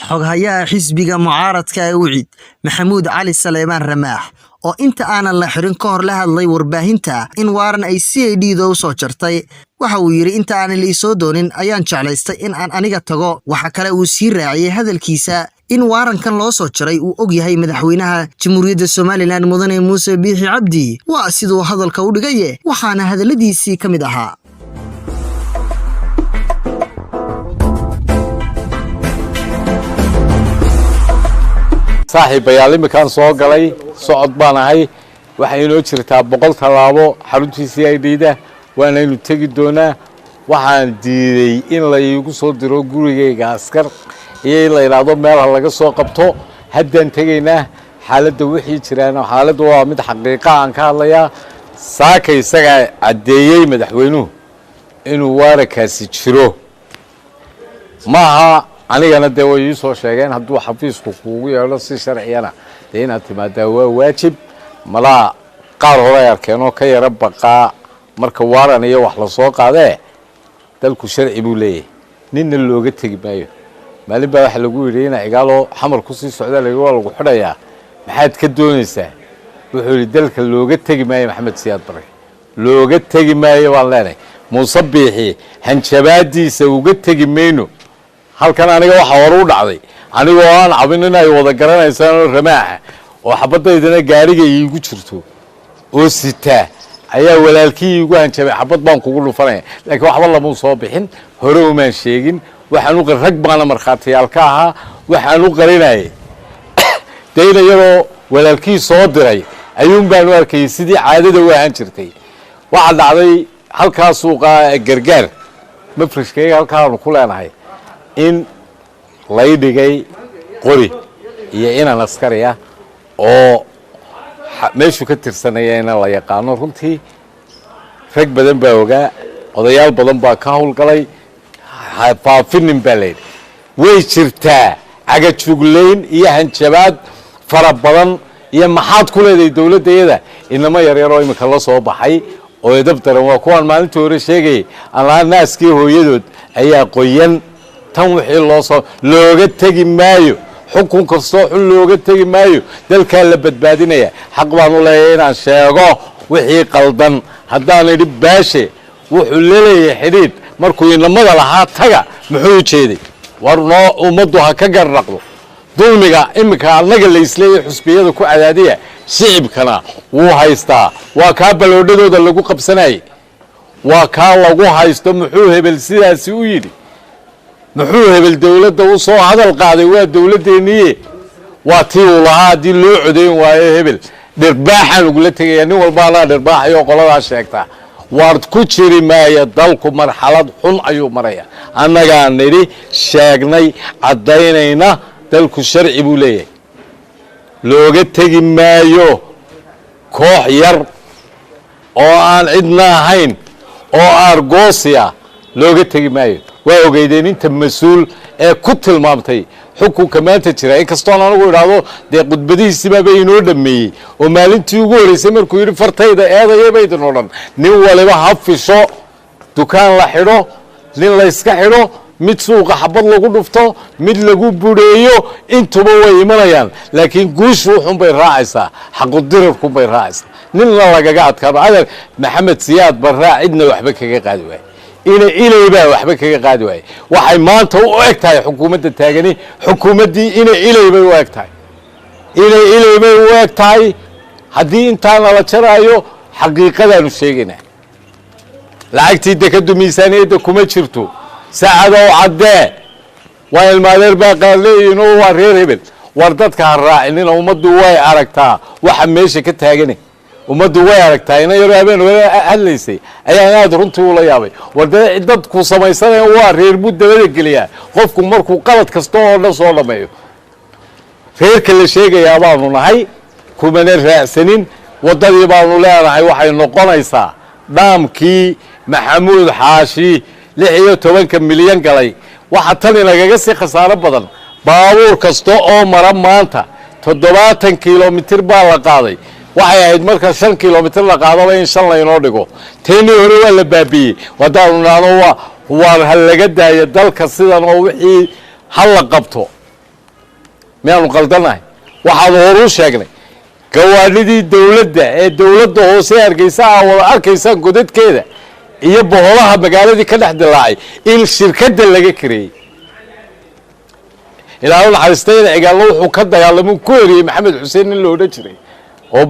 Xoghayaha Xisbiga Mucaaradka Ucid Maxamuud Cali Saleebaan Ramaax oo inta aanan la xirin ka hor la hadlay warbaahinta in waaran ay CID-da u soo jartay waxa uu yiri inta aan la soo doonin ayaan jeclaystay in aan aniga tago waxa kale uu sii raaciyay hadalkiisa in waarankan loo soo jaray uu og yahay madaxweynaha Jamhuuriyadda Soomaaliland Mudane Muuse Biixi Cabdi waa sidoo hadalka u dhigay waxaana hadaladiisii kamid ahaa صاحب يعلمك كان صوغ علي صعد بانهاي وحينو جرتا 100 talaabo xaruntii CID-da waana inuu tagi doonaa waxaan diiday in la igu soo diro gurigeyga askar iyo la ilaado meel laga soo qabto haddaan tagaynaa xaaladda wixii jiraan xaaladdu waa mid xaqiiqo aan ka hadlayaa saaka isaga cadeeyay madaxweynuhu inuu waarakaasi jiro maaha anigana de way soo sheegeen hadduu xafiisku kuugu yeelo si sharciyana inaad timaado waa waajib mala qaar hore arkeenoo ka yara baqaa marka waaran iyo wax la soo qaadee dalku sharci buu leeyahay ninna looga tagi maayo maalin baa waxa lagu yiri in cigaalo xamar ku sii socda lagu xidhayaa maxaad ka doonaysaa wuxuu yiri dalka looga tagi maayo maxamed siyaad bare looga tagi maayo waan leenahay Muuse Biixi hanjabaadiisa uga tagi mayno halkan aniga waxa hor u dhacday anigoo aan cabin inay wada garanaysaan Ramaax oo xabadaydana gaariga iigu jirto oo sita ayaa walaalkii iigu hanjabay xabad baan kugu dhufanay laakiin waxba lama soo bixin hore uma sheegin waxaan u rag baana marxaatiyaal ka ahaa waxaan u qarinay deena yaroo walaalkii soo diray ayuun baan u arkay sidii caadada u ahaan jirtay waxa dhacday halkaas suuqa gargaar mafrishkayga halkaan ku leenahay in lay dhigay qori iyo inaan askari ah oo meeshu ka tirsanayeen la yaqaano runtii rag badan baa ogaa odayaal badan baa ka howlgalay faafinin balay way jirtaa aga jugleyn iyo hanjabaad fara badan iyo maxaad ku leedahay dawladdeeda inama yaryar oo imika la soo baxay oo edab daran waa kuwan maalintii hore sheegay aan naaskii hooyadood ayaa qoyan tan wixii loo soo looga tagi maayo xukun kasto xun looga tagi maayo dalka la badbaadinaya xaq baan u leeyahay inaan sheego wixii qaldan haddaan idhi baashe wuxuu leeyahay xidhiid markuu inamada lahaa taga muxuu jeeday warno umadu ha ka garnaqdo dulmiga imika anaga la isleeyay xusbiyada ku cadaadiya shicibkana wuu haystaa waa ka baloodhadooda lagu qabsanay waa ka lagu haysto muxuu hebel sidaasi u yiri muxuu hebel dawladda u soo hadal qaaday waa dawladdeeniye waa tii uu lahaa hadii loo codeyn waayo hebel dhirbaaxan ugu la tagaya nin walba la dhirbaaxayo qolada sheegta waad ku jiri maaya dalku marxalad xun ayuu maraya annaga niri sheegnay cadaynayna dalku sharci buu leeyahay looga tagi maayo koox yar oo aan cidna ahayn oo argoosiya looga tagi maayo waa ogeydeen inta mas'uul ee ku tilmaamtay xukunka maanta jira in kastoo anagu iraado de qudbadiisii bay inoo dhameeyay oo maalintii ugu horeysay markuu yiri fartayda eedaye bay doonan nin waliba hafisho dukaan la xidho nin la iska xidho mid suuqa xabad lagu dhufto mid lagu bureeyo intuba way imanayaan laakiin guushu wuxuu bay raacaysaa xaqu dirarku bay raacaysaa nin la lagaga adkaado adeer maxamed siyaad barraa cidna waxba kaga qaadi waay inay baa waxba kaga qaadi waay waxay maanta u egtahay xukuumadda taagani xukuumadii inay bay u egtahay inay bay u egtahay hadii intaan la jaraayo xaqiiqadaanu sheegaynaa lacagtii dekadu miisaaniyadda kuma jirto saacado cadde waa ilmaadeer baa qaadleeyeen oo waa reer hebel war dadka raacinin umadu way aragtaa waxa meesha ka taagan umadu way aragtaa inay raabeen hadlaysay ayaan aad runtii u la yaabay wada dadku samaysanay waa reer mudada galiya qofku markuu qalad kasto oo dhan soo dhameeyo reerka la sheegaya baanu nahay kuma raacsanin wadadii baanu leenahay waxay noqonaysaa dhaamkii Maxamuud Xaashi 16 milyan galay waxa tan lagaga si khasaaro badan baabuur kasto oo mara maanta 70 kilomitir baa la qaaday waxay ahayd marka 5 kilomitir la qaadaba in shan la inoo dhigo teeni hore waa la baabiyay wadaanu waa hal laga daayo dalka sidan oo wixii hal la qabto miyaanu qaldanahay waxaad horu sheegnay gawaadhidii dawladda ee dawladda hoose Hargeysa wada arkaysaan godadkeeda iyo boholaha magaaladii ka dhex dilaacay in shirkadda laga kareeyay ilaa naxariistayda cigaal wuxuu ka dagaalamay ku eriyay Maxamed Xuseen in loo odhan jiray oo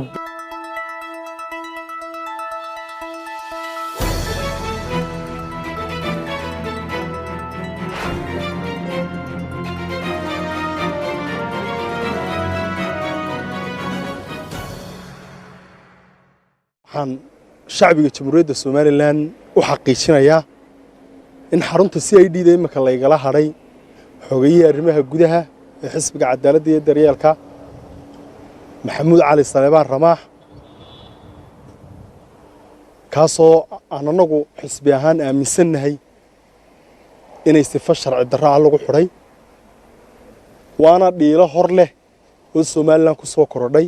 shacbiga jamhuuriyadda Soomaaliland u xaqiijinaya in xarunta CID-da imika la igala haray xogayaha arrimaha gudaha ee xisbiga cadaaladda iyo daryeelka Maxamuud Cali Saleebaan Ramaax kaasoo aan anagu xisbi ahaan aaminsanahay inay sifo sharci darro ah lagu xidhay waana dhiilo hor leh oo Soomaaliland ku soo korodhay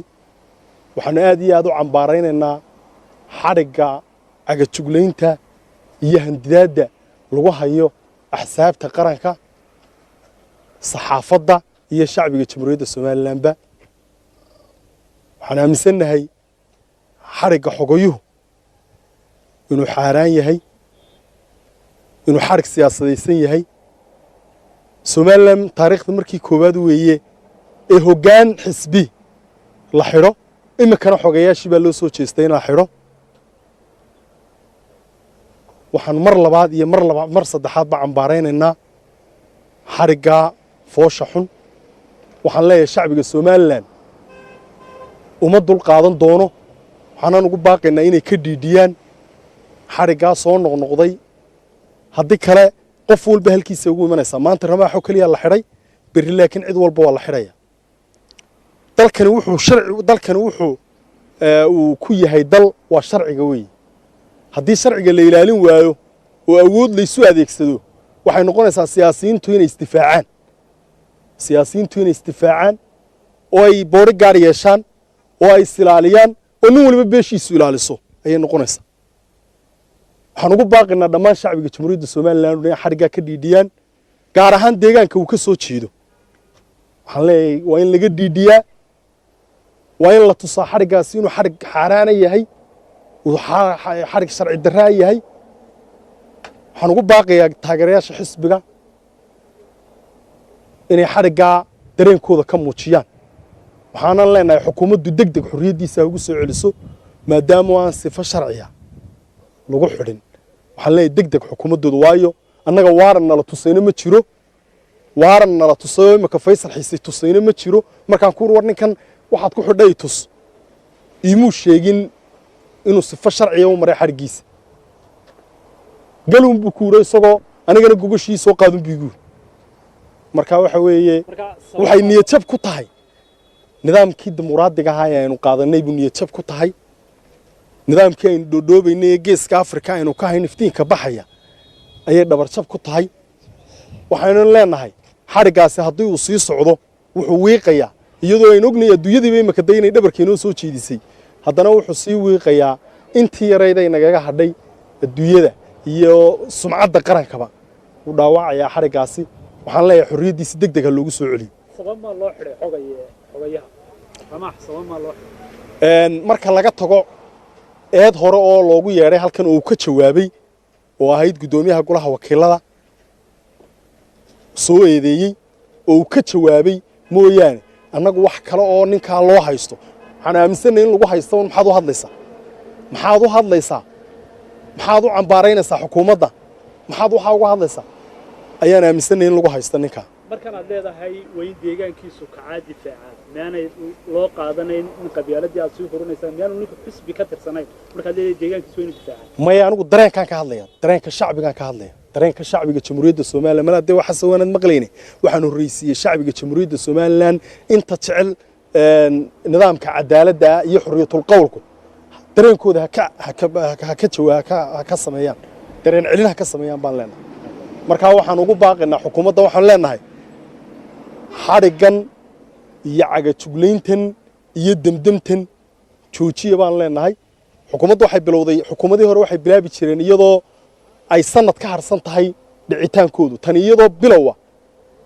waxaan aad iyo aad u cambaaraynaynaa xariga agajugleynta iyo handidaadda lagu hayo axsaabta qaranka saxaafadda iyo shacbiga jamhuuriyadda Soomaaliland waxaan aaminsanahay xariga xogayuhu inuu xaaraan yahay inuu xarig siyaasadaysan yahay Soomaaliland taariikhda markii koowaad weeye ee hoggaan xisbi la xidho imikana xogayaashii baa loo soo jeestay in la xidho waxaan mar labaad iyo mar saddexaad ba cambaaraynaynaa xariga foosha xun waxaan leeyahay shacbiga Soomaaliland uma dul qaadan doono waxaan ugu baaqaynaa inay ka dhiidhiyaan xariga soo noqnoqday haddii kale qof walba halkiisa ugu imanaysa maanta Ramaaxo kaliya la xidhay bari laakiin cid walba waa la xidhaya dalkani wuxuu uu ku yahay dal waa sharciga weey haddii sharciga la ilaalin waayo oo awood la isu adeegsado waxay noqonaysaa siyaasiyiintu inay isdifaacaan oo ay boori gaar yeeshaan oo ay silaaliyaan oo nin waliba beeshiisu ilaaliso ayay noqonaysaa waxaan ugu baaqaynaa dhammaan shacbiga jamhuuriyadda Soomaaliland inay xariga ka dhiidhiyaan gaar ahaan deegaanka uu ka soo jeedo waxaan leeyahay waa in laga dhiidhiyaa waa in la tusaa xarigaasi inuu xarig xaaraan yahay uu xarig sharci darro yahay waxaan ugu baaqayaa taageerayaasha xisbiga inay xariga dareenkooda ka muujiyaan waxaan leenahay xukuumaddu degdeg xorriyadiisa ugu soo celiso maadaama aan sifo sharciya lagu xidhin waxaan leeyahay degdeg xukuumaddooda waayo annaga waaran nala tusayna ma jiro waaran nala tusayo imika Faysal Xiise tusayna ma jiro markaan ku war ninkan waxaad ku xidhay tus iimuu sheegin inuu sifo sharciya u maray xarigiisa galun buu kuuray isagoo anigana gogoshiisa soo qaadan biigu marka waxa weeye waxay niyad jab ku tahay nidaamkii dimuqraadiga ahaa ee aynu qaadanay buu niyad jab ku tahay nidaamkii aynu dhoodhoobaynay geeska Afrika aynu ka hayn iftiinka baxaya ayay dhabar jab ku tahay waxaynu leenahay xarigaasi haddii uu sii socdo wuxuu wiiqayaa iyadoo aynu ognahay adduunyadii bay imaka daynay dhabarkeena soo jeedisay haddana wuxuu sii wiiqayaa intii yarayday nagaga hadhay adduunyada iyo sumcadda qarankaba uu dhaawacayaa xarigaasi waxaan leeyahay xorriyadiisa degdeg ah loogu soo celiyo sabab ma loo xidhay xogayaha Ramaax sabab ma loo xidhay marka laga tago eed hore oo loogu yeeray halkan oo ka jawaabay oo ahayd gudoomiyaha golaha wakiilada soo eedeeyay oo ka jawaabay mooyaane annagu wax kale oo ninka loo haysto waxaan aaminsanahay in lagu haysto maxaad u hadlaysaa maxaad u cambaaraynaysaa xukuumadda maxaad waxa uga hadlaysaa ayaan aaminsanahay in lagu haysto ninka markan aad leedahay way deegaankiisu ka caadi fiican maanay loo qaadanayn in qabyaaladii aad soo horunaysaan maanu ninku xisbi ka tirsanayn marka leedahay deegaankiisu way fiican maya anigu dareenkan ka hadlaya dareenka shacbigan ka hadlaya dareenka shacbiga jamhuuriyadda Soomaaliland malaade waxa sawanad maqleynay waxaan horreysiyay shacbiga jamhuuriyadda Soomaaliland inta jecel nidaamka cadaaladda iyo xorriyatul qowlku dareenkooda ka sameeyaan dareen celinaha ka sameeyaan baan leenahay marka waxaan ugu baaqaynaa xukuumadda waxaan leenahay xarigan iyo cagajugleyntan iyo damdamtan joojiya baan leenahay xukuumaddu waxay bilowday xukuumadii hore waxay bilaabi jireen iyadoo ay sanad ka harsan tahay dhicitaankoodu tan iyadoo bilowa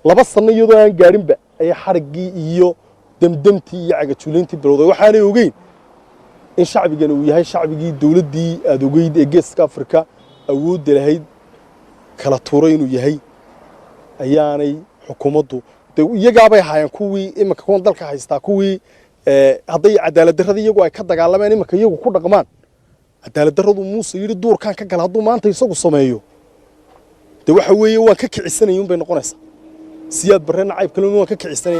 2 sano iyadoo aan gaarinba ay xarigii iyo damdamtii iyo cagajuulintii bilowday waxaanay ogeyn in shacbigan uu yahay shacbigii dawladdii aad ogeyd ee geeska Afrika awoodda lahayd kala tuuray inuu yahay ayaanay xukuumaddu iyagaabay hayaan kuwii imika kuwan dalka haystaa kuwii hadday cadaalad darrada iyagu ay ka dagaalameen imika iyagu ku dhaqmaan cadaalad darradu muuse yiri duurkan ka gala hadduu maanta isagu sameeyo de waxa weeye waan ka kicisanay un bay noqonaysaa siyaad barreena cayb kale waan ka kicisanay